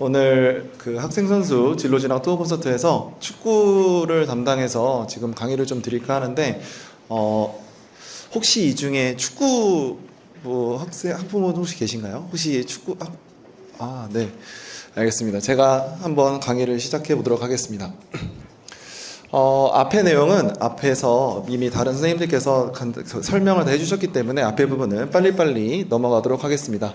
오늘 그 학생 선수 진로 진학 투어 콘서트에서 축구를 담당해서 지금 강의를 좀 드릴까 하는데, 혹시 이 중에 축구 학부모 혹시 계신가요? 혹시 축구 네, 알겠습니다. 제가 한번 강의를 시작해 보도록 하겠습니다. 앞의 내용은 앞에서 이미 다른 선생님들께서 설명을 다 해주셨기 때문에 앞의 부분은 빨리빨리 넘어가도록 하겠습니다.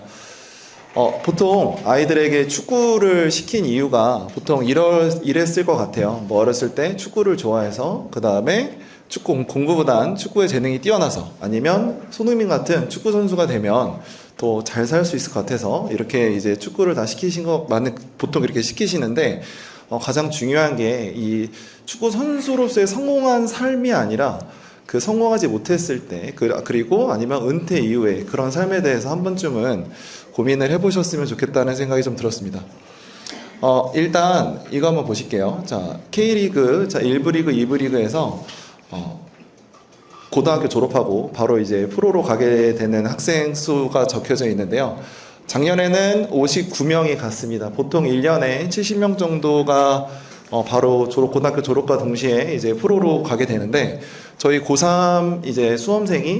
보통 아이들에게 축구를 시킨 이유가 보통 이랬을 것 같아요. 어렸을 때 축구를 좋아해서 그 다음에 공부보단 축구에 재능이 뛰어나서, 아니면 손흥민 같은 축구 선수가 되면 더 잘 살 수 있을 것 같아서 이렇게 이제 축구를 다 시키신 거 보통 이렇게 시키시는데, 가장 중요한 게 이 축구 선수로서의 성공한 삶이 아니라 그 성공하지 못했을 때, 그리고 아니면 은퇴 이후에 그런 삶에 대해서 한 번쯤은 고민을 해보셨으면 좋겠다는 생각이 좀 들었습니다. 일단 이거 한번 보실게요. 자, K리그, 1부 리그, 2부 리그에서 고등학교 졸업하고 바로 이제 프로로 가게 되는 학생 수가 적혀져 있는데요. 작년에는 59명이 갔습니다. 보통 1년에 70명 정도가 바로 고등학교 졸업과 동시에 이제 프로로 가게 되는데, 저희 고3 이제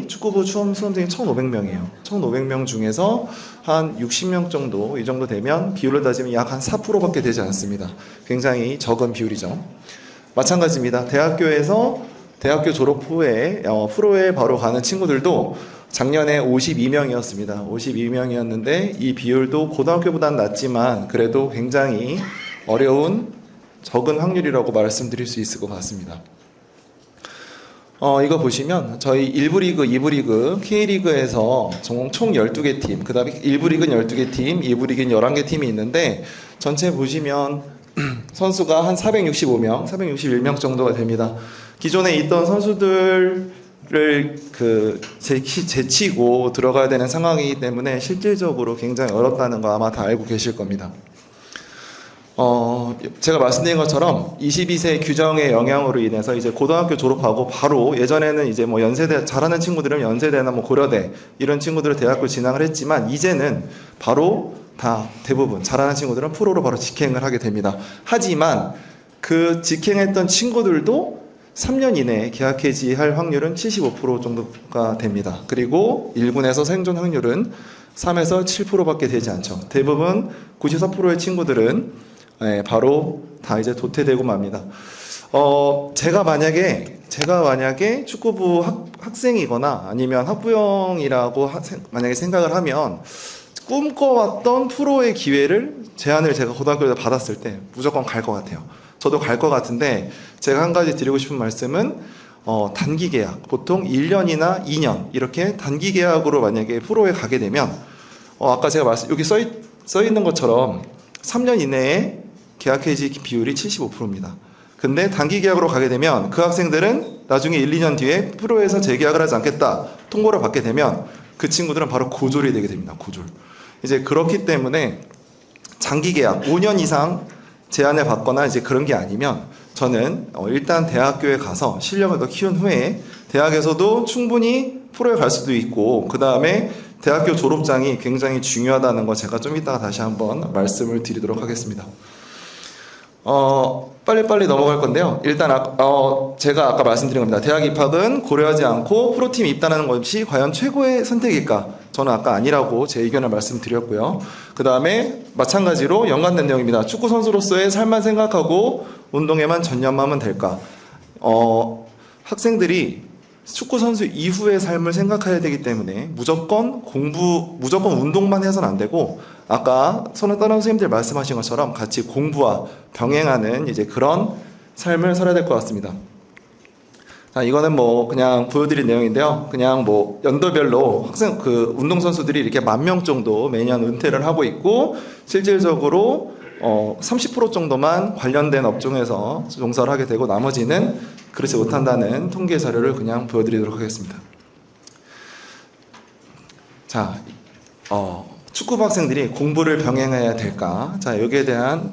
축구부 수험생이 1,500명이에요. 1,500명 중에서 한 60명 정도, 이 정도 되면 비율을 따지면 약 한 4%밖에 되지 않습니다. 굉장히 적은 비율이죠. 마찬가지입니다. 대학교 졸업 후에 프로에 바로 가는 친구들도 작년에 52명이었습니다. 52명이었는데 이 비율도 고등학교보다는 낮지만 그래도 굉장히 어려운 적은 확률이라고 말씀드릴 수 있을 것 같습니다. 이거 보시면 저희 1부 리그, 2부 리그, K리그에서 총 12개 팀, 그 다음에 1부 리그는 12개 팀, 2부 리그는 11개 팀이 있는데, 전체 보시면 선수가 한 465명, 461명 정도가 됩니다. 기존에 있던 선수들을 제치고 들어가야 되는 상황이기 때문에 실질적으로 굉장히 어렵다는 거 아마 다 알고 계실 겁니다. 제가 말씀드린 것처럼 22세 규정의 영향으로 인해서 이제 고등학교 졸업하고 바로, 예전에는 이제 연세대 잘하는 친구들은 연세대나 고려대 이런 친구들을 대학교 진학을 했지만, 이제는 바로 다 대부분 잘하는 친구들은 프로로 바로 직행을 하게 됩니다. 하지만 그 직행했던 친구들도 3년 이내에 계약 해지할 확률은 75% 정도가 됩니다. 그리고 1군에서 생존 확률은 3에서 7%밖에 되지 않죠. 대부분 94%의 친구들은 바로 다 이제 도태되고 맙니다. 제가 만약에 축구부 학생이거나 아니면 학부형이라고 만약에 생각을 하면, 꿈꿔왔던 프로의 제안을 제가 고등학교 때 받았을 때 무조건 갈 것 같아요. 저도 갈 것 같은데, 제가 한 가지 드리고 싶은 말씀은 단기 계약, 보통 1년이나 2년 이렇게 단기 계약으로 만약에 프로에 가게 되면, 아까 제가 여기 써 있는 것처럼 3년 이내에 계약 해지 비율이 75%입니다. 근데 단기 계약으로 가게 되면 그 학생들은 나중에 1, 2년 뒤에 프로에서 재계약을 하지 않겠다 통보를 받게 되면 그 친구들은 바로 고졸이 되게 됩니다. 고졸. 이제 그렇기 때문에 장기 계약 5년 이상 제안을 받거나 이제 그런 게 아니면, 저는 일단 대학교에 가서 실력을 더 키운 후에 대학에서도 충분히 프로에 갈 수도 있고, 그 다음에 대학교 졸업장이 굉장히 중요하다는 거 제가 좀 이따가 다시 한번 말씀을 드리도록 하겠습니다. 빨리빨리 넘어갈 건데요. 일단 제가 아까 말씀드린 겁니다. 대학 입학은 고려하지 않고 프로팀 입단하는 것이 과연 최고의 선택일까? 저는 아까 아니라고 제 의견을 말씀드렸고요. 그 다음에 마찬가지로 연관된 내용입니다. 축구 선수로서의 삶만 생각하고 운동에만 전념하면 될까? 학생들이 축구 선수 이후의 삶을 생각해야 되기 때문에 무조건 운동만 해서는 안 되고, 아까 다른 선생님들 말씀하신 것처럼 같이 공부와 병행하는 이제 그런 삶을 살아야 될 것 같습니다. 자, 이거는 그냥 보여드린 내용인데요. 그냥 연도별로 운동선수들이 이렇게 10,000명 정도 매년 은퇴를 하고 있고, 실질적으로 30% 정도만 관련된 업종에서 종사를 하게 되고, 나머지는 그렇지 못한다는 통계 자료를 그냥 보여드리도록 하겠습니다. 자, 축구부 학생들이 공부를 병행해야 될까? 자, 여기에 대한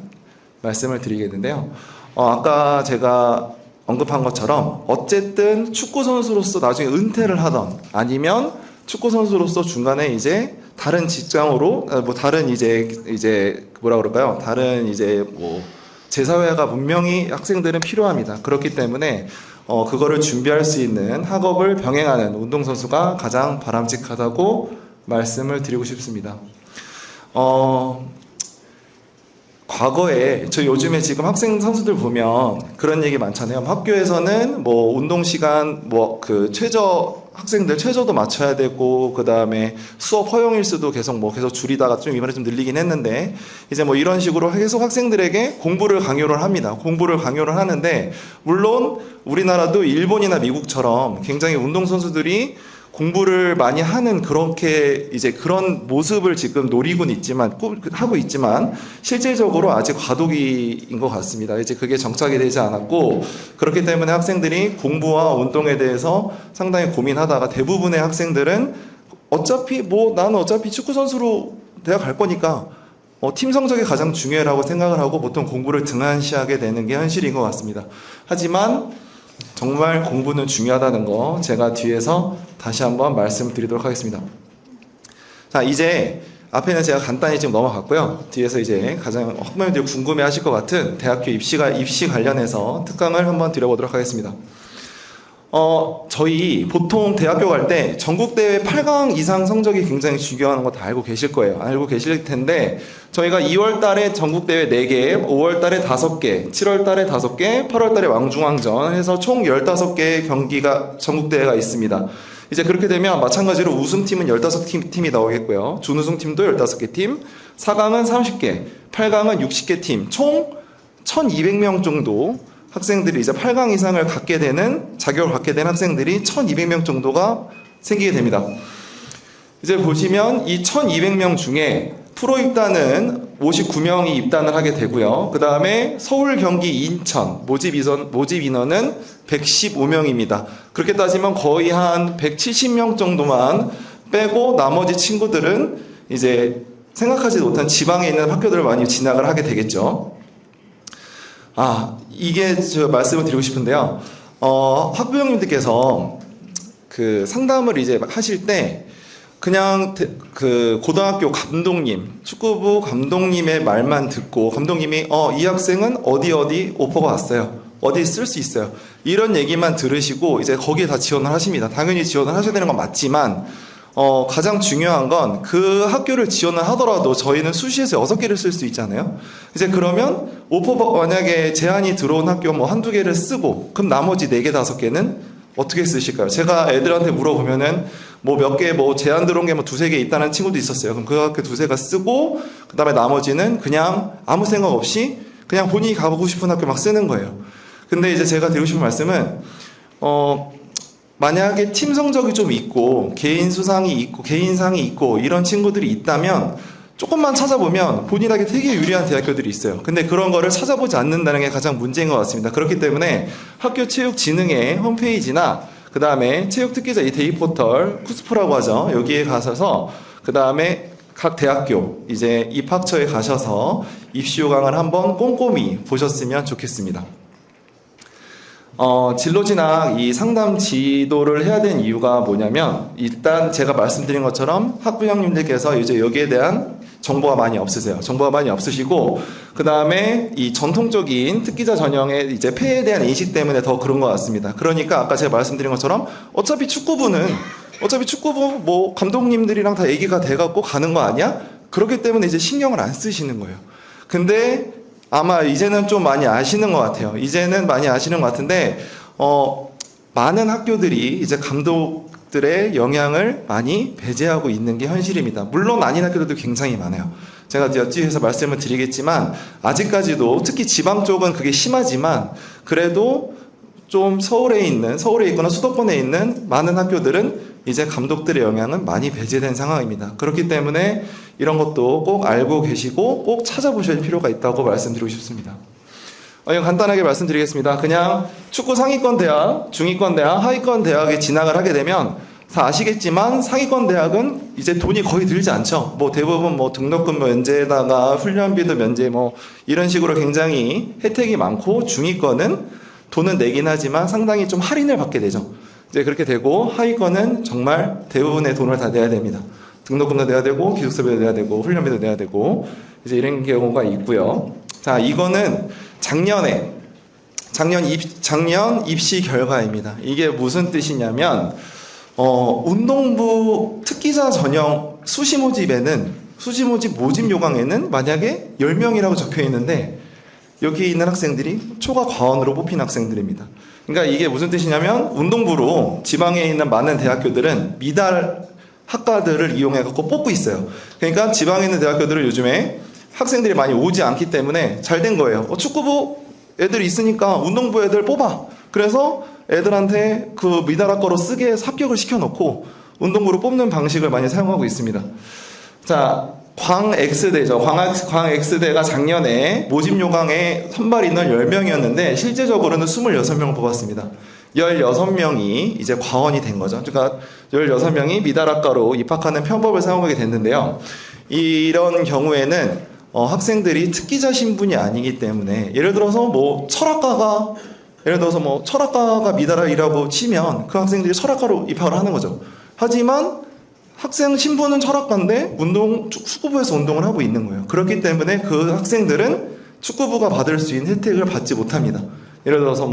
말씀을 드리겠는데요. 아까 제가 언급한 것처럼 어쨌든 축구 선수로서 나중에 은퇴를 하던, 아니면 축구 선수로서 중간에 이제 다른 직장으로 뭐 다른 이제 뭐라 그럴까요? 다른 이제 뭐 재사회가 분명히 학생들은 필요합니다. 그렇기 때문에 그거를 준비할 수 있는 학업을 병행하는 운동선수가 가장 바람직하다고 말씀을 드리고 싶습니다. 과거에 저 요즘에 지금 학생 선수들 보면 그런 얘기 많잖아요. 학교에서는 뭐 운동 시간 뭐 그 학생들 최저도 맞춰야 되고, 그 다음에 수업 허용 일수도 계속 줄이다가 좀 이번에 좀 늘리긴 했는데, 이제 뭐 이런 식으로 계속 학생들에게 공부를 강요를 합니다. 공부를 강요를 하는데, 물론 우리나라도 일본이나 미국처럼 굉장히 운동선수들이 공부를 많이 하는 그렇게 이제 그런 모습을 지금 노리고는 있지만, 하고 있지만, 실질적으로 아직 과도기인 것 같습니다. 이제 그게 정착이 되지 않았고, 그렇기 때문에 학생들이 공부와 운동에 대해서 상당히 고민하다가 대부분의 학생들은 나는 어차피 축구선수로 대학 갈 거니까, 팀 성적이 가장 중요하다고 생각을 하고 보통 공부를 등한시하게 되는 게 현실인 것 같습니다. 하지만, 정말 공부는 중요하다는 거 제가 뒤에서 다시 한번 말씀드리도록 하겠습니다. 자, 이제 앞에는 제가 간단히 지금 넘어갔고요. 뒤에서 이제 가장 학부모님들이 궁금해하실 것 같은 대학교 입시 관련해서 특강을 한번 드려보도록 하겠습니다. 저희 보통 대학교 갈 때 전국대회 8강 이상 성적이 굉장히 중요한 거 다 알고 계실 거예요. 알고 계실 텐데, 저희가 2월 달에 전국대회 4개, 5월 달에 5개, 7월 달에 5개, 8월 달에 왕중왕전 해서 총 15개의 경기가 전국대회가 있습니다. 이제 그렇게 되면 마찬가지로 우승팀은 15팀이 나오겠고요. 준우승팀도 15개 팀, 4강은 30개, 8강은 60개 팀, 총 1200명 정도 학생들이 이제 8강 이상을 자격을 갖게 된 학생들이 1200명 정도가 생기게 됩니다. 이제 보시면 이 1200명 중에 프로 입단은 59명이 입단을 하게 되고요. 그 다음에 서울, 경기, 인천 모집 인원은 115명입니다. 그렇게 따지면 거의 한 170명 정도만 빼고 나머지 친구들은 이제 생각하지 못한 지방에 있는 학교들을 많이 진학을 하게 되겠죠. 이게 제가 말씀을 드리고 싶은데요. 학부형님들께서 그 상담을 이제 하실 때 그냥 그 고등학교 감독님, 축구부 감독님의 말만 듣고 감독님이 이 학생은 어디 오퍼가 왔어요. 어디 쓸 수 있어요. 이런 얘기만 들으시고 이제 거기에 다 지원을 하십니다. 당연히 지원을 하셔야 되는 건 맞지만 가장 중요한 건 그 학교를 지원을 하더라도 저희는 수시에서 6개를 쓸 수 있잖아요. 이제 그러면 만약에 제안이 들어온 학교 뭐 한두 개를 쓰고 그럼 나머지 4개, 5개는 어떻게 쓰실까요? 제가 애들한테 물어보면은 뭐 몇 개 제안 들어온 게 뭐 2-3개 있다는 친구도 있었어요. 그럼 그 학교 2-3개 쓰고 그 다음에 나머지는 그냥 아무 생각 없이 그냥 본인이 가보고 싶은 학교 막 쓰는 거예요. 근데 이제 제가 드리고 싶은 말씀은 만약에 팀 성적이 좀 있고 개인 수상이 있고 개인상이 있고 이런 친구들이 있다면 조금만 찾아보면 본인에게 되게 유리한 대학교들이 있어요. 근데 그런 거를 찾아보지 않는다는 게 가장 문제인 것 같습니다. 그렇기 때문에 학교체육진흥회 홈페이지나 그 다음에 체육특기자 이 데이포털 쿠스프라고 하죠. 여기에 가셔서 그 다음에 각 대학교 이제 입학처에 가셔서 입시 요강을 한번 꼼꼼히 보셨으면 좋겠습니다. 진로 진학 이 상담 지도를 해야 되는 이유가 뭐냐면, 일단 제가 말씀드린 것처럼 학부형님들께서 이제 여기에 대한 정보가 많이 없으세요. 정보가 많이 없으시고, 그 다음에 이 전통적인 특기자 전형의 이제 폐해에 대한 인식 때문에 더 그런 것 같습니다. 그러니까 아까 제가 말씀드린 것처럼 어차피 축구부 뭐 감독님들이랑 다 얘기가 돼갖고 가는 거 아니야? 그렇기 때문에 이제 신경을 안 쓰시는 거예요. 근데 아마 이제는 좀 많이 아시는 것 같아요. 이제는 많이 아시는 것 같은데, 많은 학교들이 이제 감독들의 영향을 많이 배제하고 있는 게 현실입니다. 물론 아닌 학교들도 굉장히 많아요. 제가 뒤에서 말씀을 드리겠지만, 아직까지도 특히 지방 쪽은 그게 심하지만, 그래도 좀 서울에 있거나 수도권에 있는 많은 학교들은 이제 감독들의 영향은 많이 배제된 상황입니다. 그렇기 때문에 이런 것도 꼭 알고 계시고 꼭 찾아보실 필요가 있다고 말씀드리고 싶습니다. 이거 간단하게 말씀드리겠습니다. 그냥 축구 상위권 대학, 중위권 대학, 하위권 대학에 진학을 하게 되면 다 아시겠지만 상위권 대학은 이제 돈이 거의 들지 않죠. 뭐 대부분 뭐 등록금 면제에다가 훈련비도 면제 뭐 이런 식으로 굉장히 혜택이 많고, 중위권은 돈은 내긴 하지만 상당히 좀 할인을 받게 되죠. 이제 그렇게 되고, 하위권은 정말 대부분의 돈을 다 내야 됩니다. 등록금도 내야 되고 기숙사비도 내야 되고 훈련비도 내야 되고 이제 이런 경우가 있고요. 자, 이거는 작년 입시 결과입니다. 이게 무슨 뜻이냐면 운동부 특기자 전형 수시 모집 모집 요강에는 만약에 10명이라고 적혀 있는데 여기 있는 학생들이 초과 과원으로 뽑힌 학생들입니다. 그러니까 이게 무슨 뜻이냐면 운동부로 지방에 있는 많은 대학교들은 미달 학과들을 이용해 갖고 뽑고 있어요. 그러니까 지방에 있는 대학교들은 요즘에 학생들이 많이 오지 않기 때문에 잘 된 거예요. 축구부 애들 있으니까 운동부 애들 뽑아. 그래서 애들한테 그 미달 학과로 쓰게 해서 합격을 시켜놓고 운동부로 뽑는 방식을 많이 사용하고 있습니다. 자, 광X대죠. 광X대가 작년에 모집 요강에 선발 인원 10명이었는데 실제적으로는 26명을 뽑았습니다. 16명이 이제 과원이 된 거죠. 그러니까 16명이 미달학과로 입학하는 편법을 사용하게 됐는데요. 이런 경우에는 학생들이 특기자 신분이 아니기 때문에 예를 들어서 철학과가 미달이라고 치면 그 학생들이 철학과로 입학을 하는 거죠. 하지만 학생 신분은 철학과인데 축구부에서 운동을 하고 있는 거예요. 그렇기 때문에 그 학생들은 축구부가 받을 수 있는 혜택을 받지 못합니다. 예를 들어서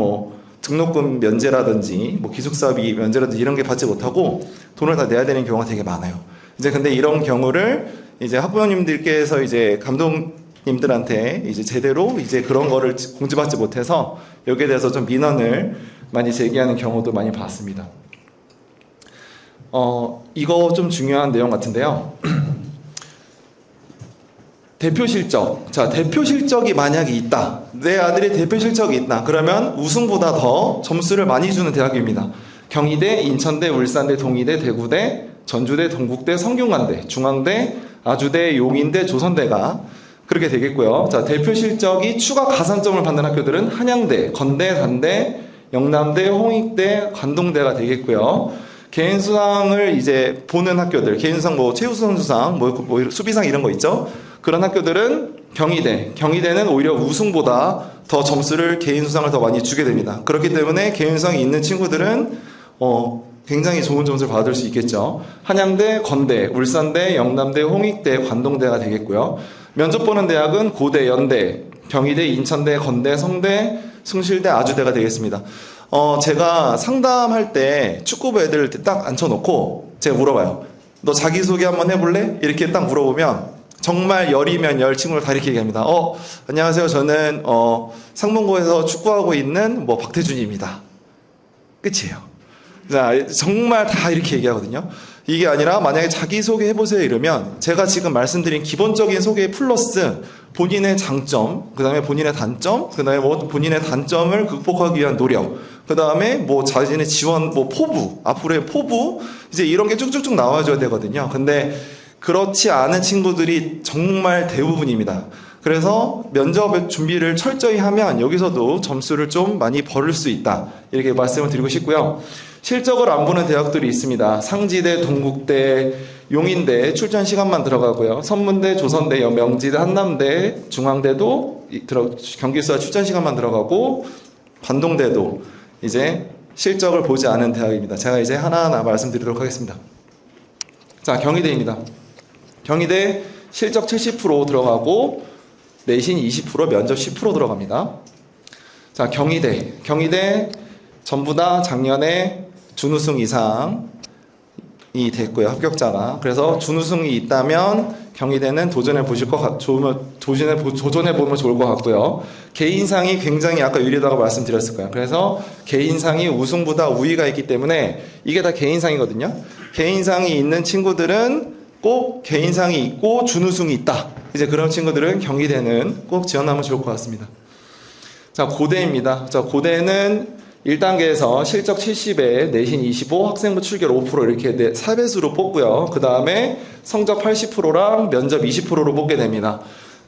등록금 면제라든지 기숙사비 면제라든지 이런 게 받지 못하고 돈을 다 내야 되는 경우가 되게 많아요. 이제 근데 이런 경우를 이제 학부모님들께서 이제 감독님들한테 이제 제대로 이제 그런 거를 공지받지 못해서 여기에 대해서 좀 민원을 많이 제기하는 경우도 많이 봤습니다. 이거 좀 중요한 내용 같은데요. 대표 실적. 자, 대표 실적이 만약에 있다. 내 아들이 대표 실적이 있다. 그러면 우승보다 더 점수를 많이 주는 대학입니다. 경희대, 인천대, 울산대, 동의대, 대구대, 전주대, 동국대, 성균관대, 중앙대, 아주대, 용인대, 조선대가 그렇게 되겠고요. 자, 대표 실적이 추가 가산점을 받는 학교들은 한양대, 건대, 단대, 영남대, 홍익대, 관동대가 되겠고요. 개인수상을 이제 보는 학교들, 개인수상 최우수선수상, 수비상 이런 거 있죠? 그런 학교들은 경희대는 오히려 우승보다 더 점수를 개인수상을 더 많이 주게 됩니다. 그렇기 때문에 개인수상이 있는 친구들은 굉장히 좋은 점수를 받을 수 있겠죠. 한양대, 건대, 울산대, 영남대, 홍익대, 관동대가 되겠고요. 면접 보는 대학은 고대, 연대, 경희대, 인천대, 건대, 성대, 숭실대, 아주대가 되겠습니다. 제가 상담할 때 축구부 애들 딱 앉혀놓고 제가 물어봐요. 너 자기소개 한번 해볼래? 이렇게 딱 물어보면 정말 열이면 열 친구를 다 이렇게 얘기합니다. 안녕하세요. 저는 상문고에서 축구하고 있는 박태준입니다. 끝이에요. 자, 정말 다 이렇게 얘기하거든요. 이게 아니라 만약에 자기소개 해보세요 이러면 제가 지금 말씀드린 기본적인 소개 플러스 본인의 장점, 그 다음에 본인의 단점, 그 다음에 본인의 단점을 극복하기 위한 노력, 그 다음에 자신의 지원, 포부, 앞으로의 포부, 이제 이런 게 쭉쭉쭉 나와줘야 되거든요. 근데 그렇지 않은 친구들이 정말 대부분입니다. 그래서 면접 준비를 철저히 하면 여기서도 점수를 좀 많이 벌을 수 있다. 이렇게 말씀을 드리고 싶고요. 실적을 안 보는 대학들이 있습니다. 상지대, 동국대, 용인대 출전 시간만 들어가고요. 선문대, 조선대, 명지대, 한남대, 중앙대도 경기수와 출전 시간만 들어가고 관동대도 이제 실적을 보지 않은 대학입니다. 제가 이제 하나하나 말씀드리도록 하겠습니다. 자, 경희대입니다. 경희대 실적 70% 들어가고 내신 20%, 면접 10% 들어갑니다. 자, 경희대 전부 다 작년에 준우승 이상이 됐고요. 합격자가. 그래서 준우승이 있다면 경희대는 도전해 보면 좋을 것 같고요. 개인상이 굉장히 아까 유리하다고 말씀드렸을 거예요. 그래서 개인상이 우승보다 우위가 있기 때문에 이게 다 개인상이거든요. 개인상이 있는 친구들은 꼭 개인상이 있고 준우승이 있다. 이제 그런 친구들은 경희대는 꼭 지원하면 좋을 것 같습니다. 자, 고대입니다. 자, 고대는 1단계에서 실적 70에 내신 25, 학생부 출결 5% 이렇게 4배수로 뽑고요. 그 다음에 성적 80%랑 면접 20%로 뽑게 됩니다.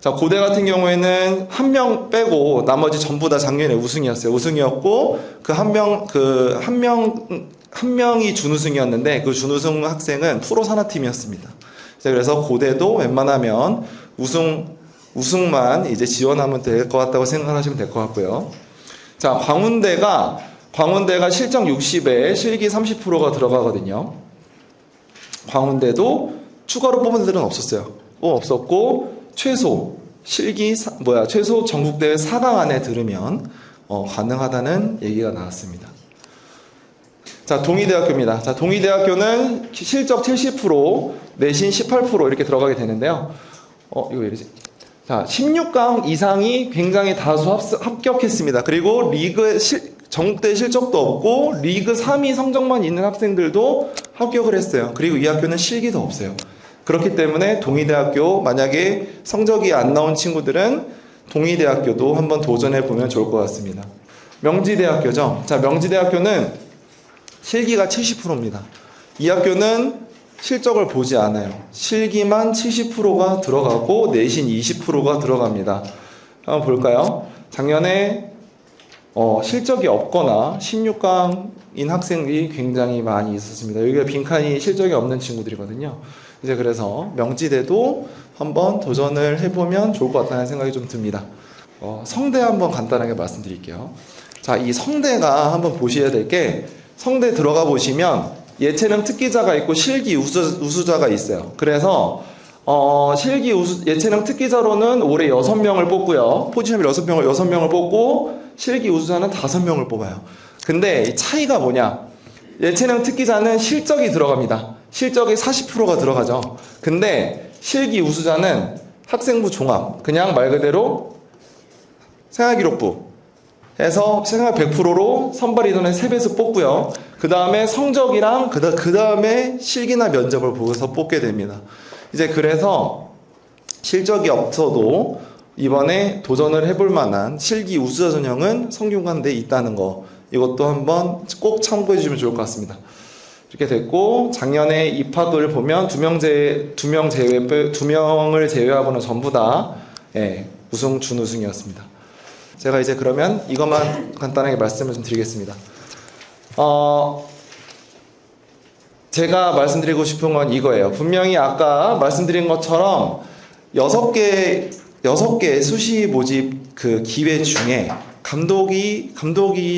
자, 고대 같은 경우에는 한 명 빼고 나머지 전부 다 작년에 우승이었어요. 우승이었고 한 명이 준우승이었는데 그 준우승 학생은 프로 산하팀이었습니다. 그래서 고대도 웬만하면 우승만 이제 지원하면 될 것 같다고 생각하시면 될 것 같고요. 자, 광운대가 실적 60에 실기 30%가 들어가거든요. 광운대도 추가로 뽑은 애들은 없었어요. 없었고 최소 최소 전국대회 4강 안에 들으면 가능하다는 얘기가 나왔습니다. 자, 동의대학교입니다. 자, 동의대학교는 실적 70%, 내신 18% 이렇게 들어가게 되는데요. 이거 왜 이러지? 자, 16강 이상이 굉장히 다수 합격했습니다. 그리고 전국대 실적도 없고 리그 3위 성적만 있는 학생들도 합격을 했어요. 그리고 이 학교는 실기도 없어요. 그렇기 때문에 동의대학교 만약에 성적이 안 나온 친구들은 동의대학교도 한번 도전해 보면 좋을 것 같습니다. 명지대학교죠. 자, 명지대학교는 실기가 70%입니다. 이 학교는 실적을 보지 않아요. 실기만 70%가 들어가고 내신 20%가 들어갑니다. 한번 볼까요? 작년에 실적이 없거나 16강인 학생들이 굉장히 많이 있었습니다. 여기가 빈칸이 실적이 없는 친구들이거든요. 이제 그래서 명지대도 한번 도전을 해보면 좋을 것 같다는 생각이 좀 듭니다. 성대 한번 간단하게 말씀드릴게요. 자, 이 성대가 한번 보셔야 될 게 성대 들어가 보시면 예체능 특기자가 있고 실기 우수자가 있어요. 그래서 예체능 특기자로는 올해 6명을 뽑고요. 포지션을 6명을 뽑고 실기 우수자는 5명을 뽑아요. 근데 이 차이가 뭐냐? 예체능 특기자는 실적이 들어갑니다. 실적이 40%가 들어가죠. 근데 실기 우수자는 학생부 종합, 그냥 말 그대로 생활기록부 해서 생활 100%로 선발 인원의 3배수 뽑고요. 그 다음에 성적이랑 그 다음에 실기나 면접을 보고서 뽑게 됩니다. 이제 그래서 실적이 없어도 이번에 도전을 해볼 만한 실기 우수자 전형은 성균관대에 있다는 거, 이것도 한번 꼭 참고해 주시면 좋을 것 같습니다. 이렇게 됐고, 작년에 입학을 보면 2명을 제외하고는 전부 다 우승, 준우승이었습니다. 제가 이제 그러면 이것만 간단하게 말씀을 좀 드리겠습니다. 제가 말씀드리고 싶은 건 이거예요. 분명히 아까 말씀드린 것처럼 6개 수시 모집 그 기회 중에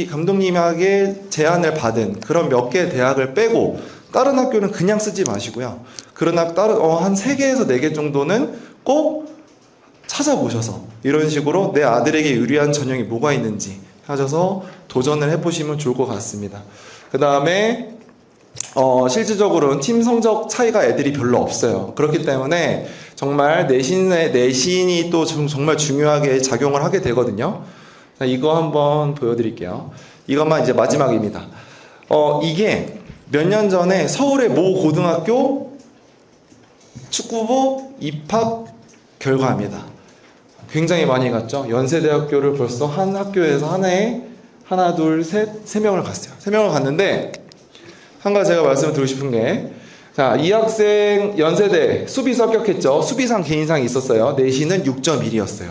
감독님에게 제안을 받은 그런 몇 개 대학을 빼고 다른 학교는 그냥 쓰지 마시고요. 그러나 한 3개에서 4개 정도는 꼭 찾아보셔서 이런 식으로 내 아들에게 유리한 전형이 뭐가 있는지 하셔서 도전을 해보시면 좋을 것 같습니다. 그 다음에 실질적으로는 팀 성적 차이가 애들이 별로 없어요. 그렇기 때문에 정말 내신이 또 정말 중요하게 작용을 하게 되거든요. 자, 이거 한번 보여드릴게요. 이것만 이제 마지막입니다. 이게 몇 년 전에 서울의 모 고등학교 축구부 입학 결과입니다. 굉장히 많이 갔죠. 연세대학교를 벌써 한 학교에서 한 해에 하나, 둘, 셋, 3명을 갔어요. 3명을 갔는데 한 가지 제가 말씀을 드리고 싶은 게, 자, 이 학생 연세대 수비수 합격했죠. 수비상 개인상이 있었어요. 내신은 6.1이었어요.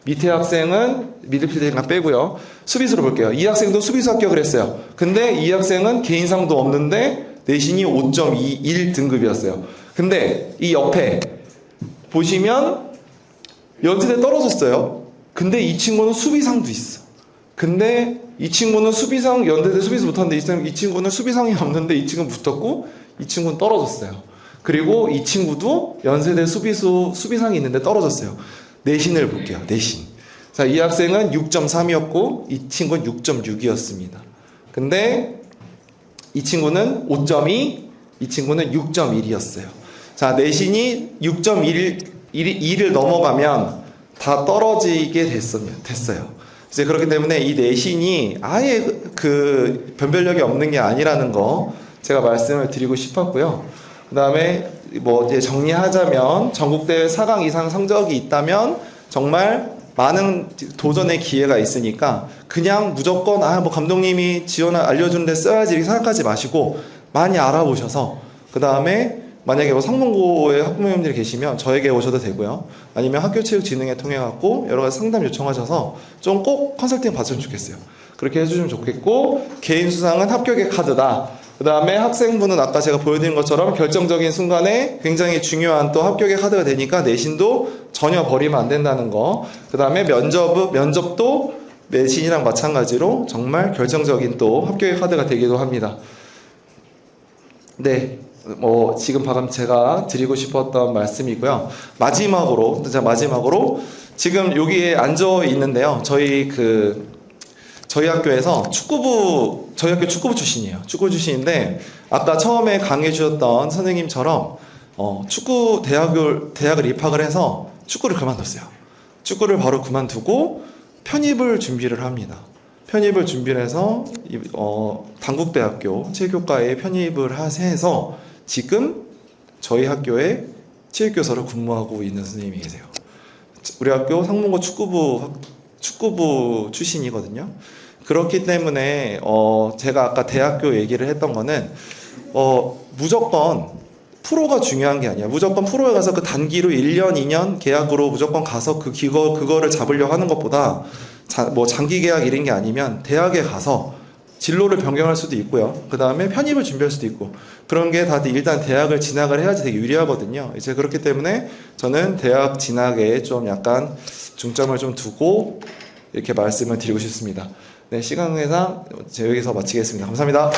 밑에 학생은 미드필더만 빼고요. 수비수로 볼게요. 이 학생도 수비수 합격을 했어요. 근데 이 학생은 개인상도 없는데 내신이 5.21 등급이었어요. 근데 이 옆에 보시면 연세대 떨어졌어요. 근데 이 친구는 수비상도 있어. 근데 이 친구는 연세대 수비수 못하는데 이 친구는 수비상이 없는데 이 친구는 붙었고 이 친구는 떨어졌어요. 그리고 이 친구도 연세대 수비상이 있는데 떨어졌어요. 내신을 볼게요. 내신. 자, 이 학생은 6.3이었고 이 친구는 6.6이었습니다. 근데 이 친구는 5.2, 이 친구는 6.1이었어요. 자, 내신이 6.1을 넘어가면 다 떨어지게 됐어요. 이제 그렇기 때문에 이 내신이 아예 그 변별력이 없는 게 아니라는 거 제가 말씀을 드리고 싶었고요. 그 다음에 이제 정리하자면 전국대회 4강 이상 성적이 있다면 정말 많은 도전의 기회가 있으니까 그냥 무조건 감독님이 알려주는데 써야지 이렇게 생각하지 마시고 많이 알아보셔서 그 다음에 만약에 성문고에 학부모님들이 계시면 저에게 오셔도 되고요. 아니면 학교체육진흥회 통해 갖고 여러 가지 상담 요청하셔서 좀 꼭 컨설팅 받으면 좋겠어요. 그렇게 해주시면 좋겠고, 개인 수상은 합격의 카드다. 그 다음에 학생부는 아까 제가 보여드린 것처럼 결정적인 순간에 굉장히 중요한 또 합격의 카드가 되니까 내신도 전혀 버리면 안 된다는 거. 그 다음에 면접도 내신이랑 마찬가지로 정말 결정적인 또 합격의 카드가 되기도 합니다. 네. 지금 방금 제가 드리고 싶었던 말씀이고요. 마지막으로 지금 여기에 앉아 있는데요. 저희 학교에서 저희 학교 축구부 출신이에요. 축구 출신인데 아까 처음에 강의 주셨던 선생님처럼 축구 대학을 입학을 해서 축구를 그만뒀어요. 축구를 바로 그만두고 편입을 준비를 합니다. 편입을 준비를 해서 단국대학교 체육교과에 편입을 해서 지금 저희 학교에 체육교사로 근무하고 있는 선생님이 계세요. 우리 학교 상문고 축구부 출신이거든요. 그렇기 때문에 제가 아까 대학교 얘기를 했던 거는 무조건 프로가 중요한 게 아니야. 무조건 프로에 가서 그 단기로 1년, 2년 계약으로 무조건 가서 그거를 잡으려고 하는 것보다 장기 계약 이런 게 아니면 대학에 가서 진로를 변경할 수도 있고요. 그 다음에 편입을 준비할 수도 있고 그런 게 다들 일단 대학을 진학을 해야지 되게 유리하거든요. 이제 그렇기 때문에 저는 대학 진학에 좀 약간 중점을 좀 두고 이렇게 말씀을 드리고 싶습니다. 네, 시간 관계상 여기서 마치겠습니다. 감사합니다.